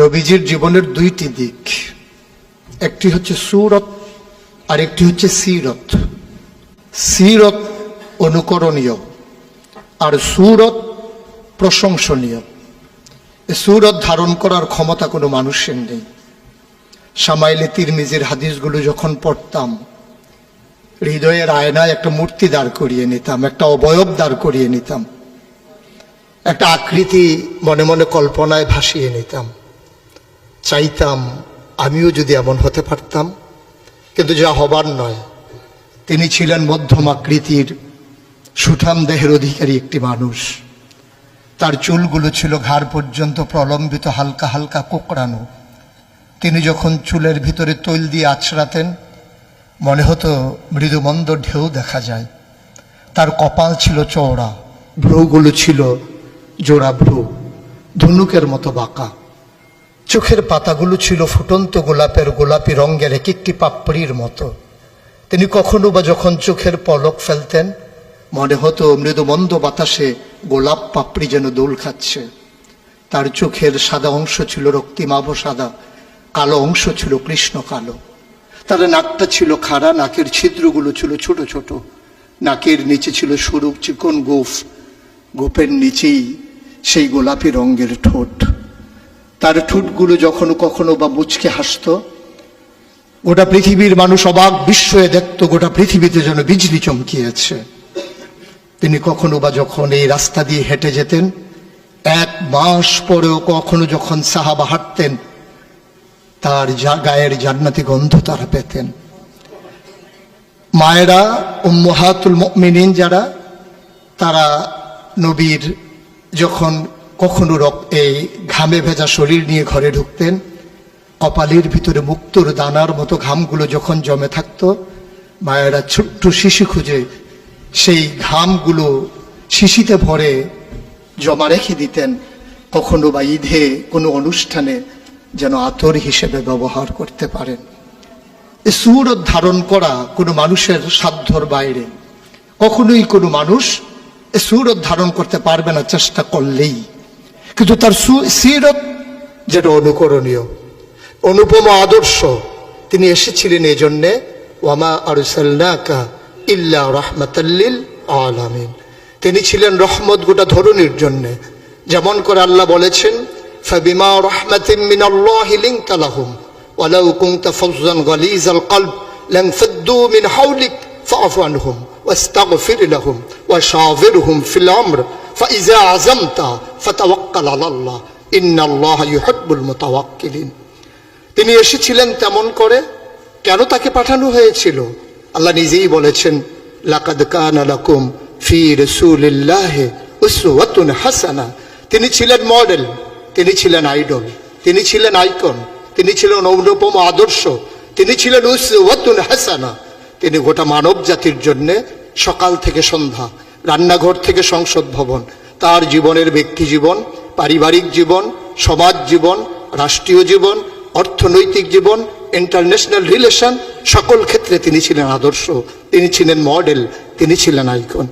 নবীজির জীবনের দুইটি দিক, একটি হচ্ছে সুরত আর একটি হচ্ছে সিরত। সিরত অনুকরণীয় আর সুরত প্রশংসনীয়। সুরত ধারণ করার ক্ষমতা কোনো মানুষের নেই। শামাইলে তিরমিজির হাদিসগুলো যখন পড়তাম, হৃদয়ের আয়নায় একটা মূর্তি দাঁড় করিয়ে নিতাম, একটা অবয়ব দাঁড় করিয়ে নিতাম, একটা আকৃতি মনে মনে কল্পনায় ভাসিয়ে নিতাম। চাইতাম আমিও যদি এমন হতে পারতাম, কিন্তু যা হবার নয়। তিনি ছিলেন মধ্যম আকৃতির সুঠাম দেহের অধিকারী একটি মানুষ। তার চুলগুলো ছিল ঘাড় পর্যন্ত প্রলম্বিত, হালকা হালকা কোঁকড়ানো। তিনি যখন চুলের ভিতরে তৈল দিয়ে আছড়াতেন, মনে হতো মৃদুমন্দ ঢেউ দেখা যায়। তার কপাল ছিল চওড়া, ভ্রুগুলো ছিল জোড়া ভ্রু, ধনুকের মতো বাঁকা। চোখের পাতাগুলো ছিল ফুটন্ত গোলাপের গোলাপি রঙের এক একটি পাপড়ির মতো। তিনি কখনো বা যখন চোখের পলক ফেলতেন, মনে হতো মৃদুমন্দ বাতাসে গোলাপ পাপড়ি যেন দোল খাচ্ছে। তার চোখের সাদা অংশ ছিল রক্তিমাভ সাদা, কালো অংশ ছিল কৃষ্ণ কালো। তার নাকটা ছিল খাড়া, নাকের ছিদ্রগুলো ছিল ছোট ছোট। নাকের নিচে ছিল সরু চিকন গোফ, গোপের নিচেই সেই গোলাপি রঙের ঠোঁট। তার ঠোঁটগুলো যখন কখনো বা মুচকে হাসত, গোটা পৃথিবীর মানুষ অবাক বিস্ময়ে দেখত, গোটা পৃথিবীতে যেন বিজলি চমকিয়েছে। তিনি কখনো বা যখন এই রাস্তা দিয়ে হেঁটে যেতেন, 1 মাস পরেও কখনো যখন সাহাবা হাঁটতেন, তার গায়ের জান্নাতি গন্ধ তারা পেতেন। মায়েরা, উম্মাহাতুল মুমিনিন যারা, তারা নবীর যখন কখনো এই ঘামে ভেজা শরীর নিয়ে ঘরে ঢুকতেন, কপালের ভিতরে মুক্তোর দানার মতো ঘামগুলো যখন জমে থাকতো, মায়েরা ছোট্ট শিশি খুঁজে সেই ঘামগুলো শিশিতে ভরে জমা রেখে দিতেন, কখনো বা ঈদে কোনো অনুষ্ঠানে যেন আতর হিসেবে ব্যবহার করতে পারেন। এই সুরত ধারণ করা কোনো মানুষের সাধ্যর বাইরে। কখনোই কোনো মানুষ এই সুরত ধারণ করতে পারবে না চেষ্টা করলেই। কিন্তু তার সিরত যেটা অনুকরণীয়, অনুপম আদর্শ। তিনি এসেছিলেন এই জন্যে, ওয়ামা আরসালনাকা ইল্লা রাহমাতাল লিল আলামিন। তিনি ছিলেন রহমত গোটা ধরনীর জন্যে। যেমন করে আল্লাহ বলেছেন, ফাবিমা রাহমাতিন মিনাল্লাহি লিনতা লাহুম ওয়ালাউ কুনতা ফাজ্জান গালিজাল কলব লানফাদ্দু মিন হাওলিক ফাআফু আনহুম ওয়াস্তাগফির লাহুম ওয়াশাওিরহুম ফিল আমর ফাইযা আযামতা ফাতাওয়াক্কাল আলাল্লাহ ইন্নাল্লাহা ইউহিব্বুল মুতাওয়াক্কিলিন। তিনি এসেছিলেন তেমন করে। কেন তাকে পাঠানো হয়েছিল? আল্লাহ নিজেই বলেছেন, লাকাদ কানা লাকুম ফি রাসূলিল্লাহি উসওয়াতুন হাসানা। তিনি ছিলেন মডেল, তিনি ছিলেন আইডল, তিনি ছিলেন আইকন, তিনি ছিলেন অনুপম আদর্শ, তিনি ছিলেন উসওয়াতুন হাসানা। তিনি গোটা মানব জাতির জন্যে সকাল থেকে সন্ধ্যা, রান্নাঘর থেকে সংসদ ভবন, তার জীবনের ব্যক্তি জীবন, পারিবারিক জীবন, সমাজ জীবন, রাষ্ট্রীয় জীবন, অর্থনৈতিক জীবন, ইন্টারন্যাশনাল রিলেশন, সকল ক্ষেত্রে তিনি ছিলেন আদর্শ, তিনি ছিলেন মডেল, তিনি ছিলেন আইকন।